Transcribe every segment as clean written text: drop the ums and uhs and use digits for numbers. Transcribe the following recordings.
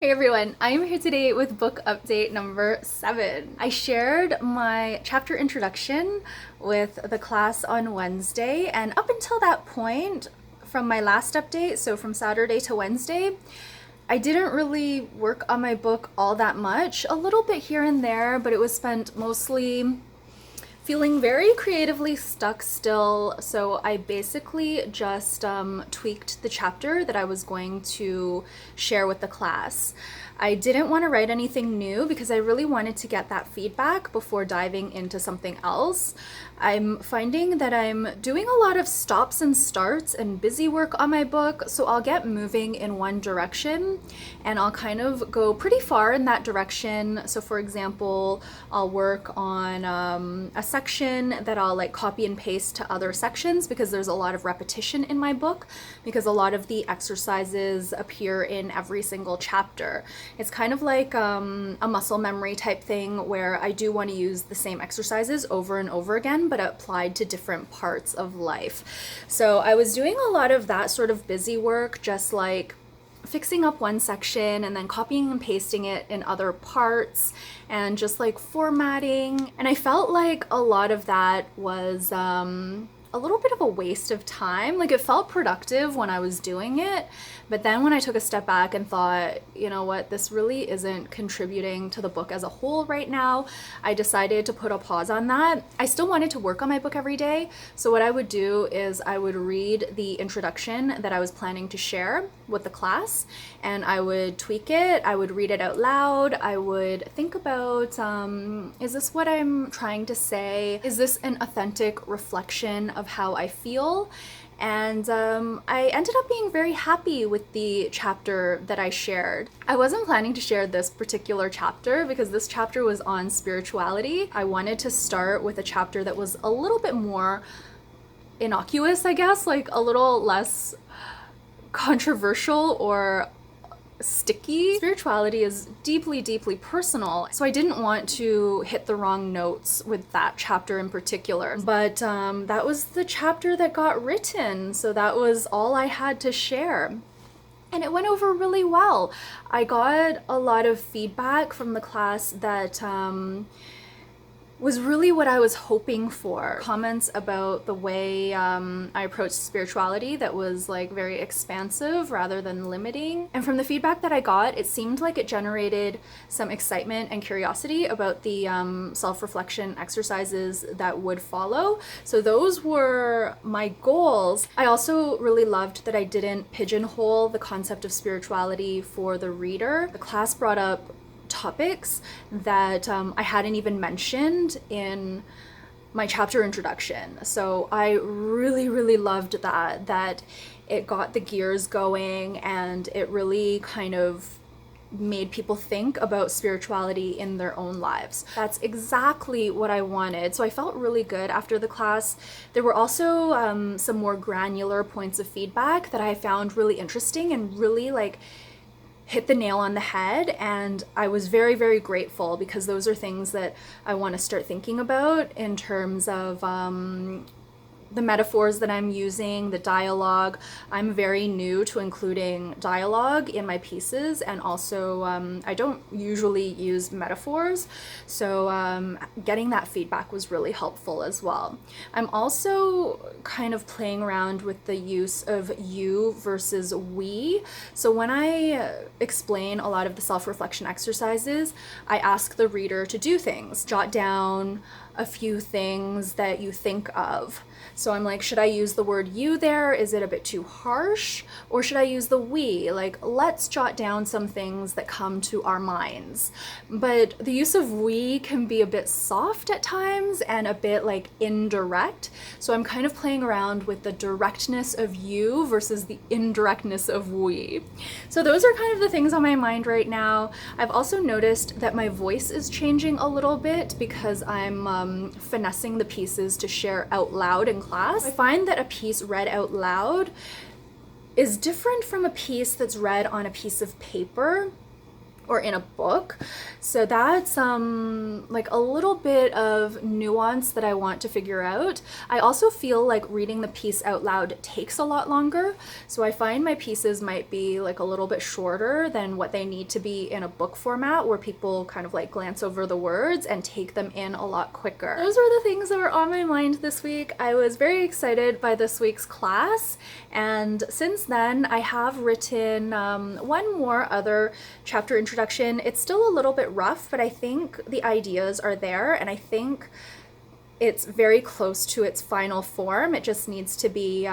Hey everyone, I am here today with book update number 7. I shared my chapter introduction with the class on Wednesday, and up until that point, from my last update, so from Saturday to Wednesday, I didn't really work on my book all that much, a little bit here and there, but it was spent mostly feeling very creatively stuck still, so I basically just tweaked the chapter that I was going to share with the class. I didn't want to write anything new because I really wanted to get that feedback before diving into something else. I'm finding that I'm doing a lot of stops and starts and busy work on my book, so I'll get moving in one direction and I'll kind of go pretty far in that direction. So for example, I'll work on a section that I'll like copy and paste to other sections because there's a lot of repetition in my book because a lot of the exercises appear in every single chapter. It's kind of like a muscle memory type thing where I do want to use the same exercises over and over again, but applied to different parts of life. So I was doing a lot of that sort of busy work, just like fixing up one section and then copying and pasting it in other parts and just like formatting. And I felt like a lot of that was a little bit of a waste of time. Like it felt productive when I was doing it, but then when I took a step back and thought, you know what, this really isn't contributing to the book as a whole right now, I decided to put a pause on that. I still wanted to work on my book every day, so what I would do is I would read the introduction that I was planning to share with the class, and I would tweak it, I would read it out loud, I would think about, is this what I'm trying to say? Is this an authentic reflection of how I feel? And I ended up being very happy with the chapter that I shared. I wasn't planning to share this particular chapter because this chapter was on spirituality. I wanted to start with a chapter that was a little bit more innocuous, I guess, like a little less controversial or sticky. Spirituality is deeply, deeply personal, so I didn't want to hit the wrong notes with that chapter in particular. But that was the chapter that got written, so that was all I had to share. And it went over really well. I got a lot of feedback from the class that was really what I was hoping for. Comments about the way I approached spirituality that was like very expansive rather than limiting. And from the feedback that I got, it seemed like it generated some excitement and curiosity about the self-reflection exercises that would follow. So those were my goals. I also really loved that I didn't pigeonhole the concept of spirituality for the reader. The class brought up topics that I hadn't even mentioned in my chapter introduction. So I really, really loved that it got the gears going and it really kind of made people think about spirituality in their own lives. That's exactly what I wanted. So I felt really good after the class. There were also some more granular points of feedback that I found really interesting and really like hit the nail on the head, and I was very, very grateful because those are things that I want to start thinking about in terms of the metaphors that I'm using, the dialogue. I'm very new to including dialogue in my pieces, and also I don't usually use metaphors, so getting that feedback was really helpful as well. I'm also kind of playing around with the use of you versus we. So when I explain a lot of the self-reflection exercises, I ask the reader to do things, jot down a few things that you think of. So I'm like, should I use the word you there? Is it a bit too harsh? Or should I use the we? Like, let's jot down some things that come to our minds. But the use of we can be a bit soft at times and a bit like indirect. So I'm kind of playing around with the directness of you versus the indirectness of we. So those are kind of the things on my mind right now. I've also noticed that my voice is changing a little bit because I'm finessing the pieces to share out loud in class. I find that a piece read out loud is different from a piece that's read on a piece of paper, or in a book. So that's like a little bit of nuance that I want to figure out. I also feel like reading the piece out loud takes a lot longer. So I find my pieces might be like a little bit shorter than what they need to be in a book format, where people kind of like glance over the words and take them in a lot quicker. Those were the things that were on my mind this week. I was very excited by this week's class, and since then I have written one more other chapter introduction. It's still a little bit rough, but I think the ideas are there, and I think it's very close to its final form. It just needs to be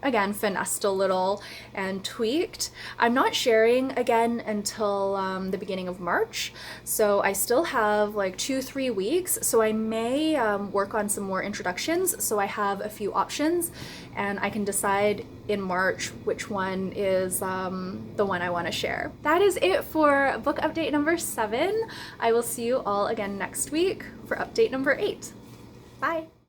again, finessed a little and tweaked. I'm not sharing again until the beginning of March, so I still have like 2-3 weeks, so I may work on some more introductions, so I have a few options and I can decide in March which one is the one I want to share. That is it for book update number 7. I will see you all again next week for update number 8. Bye!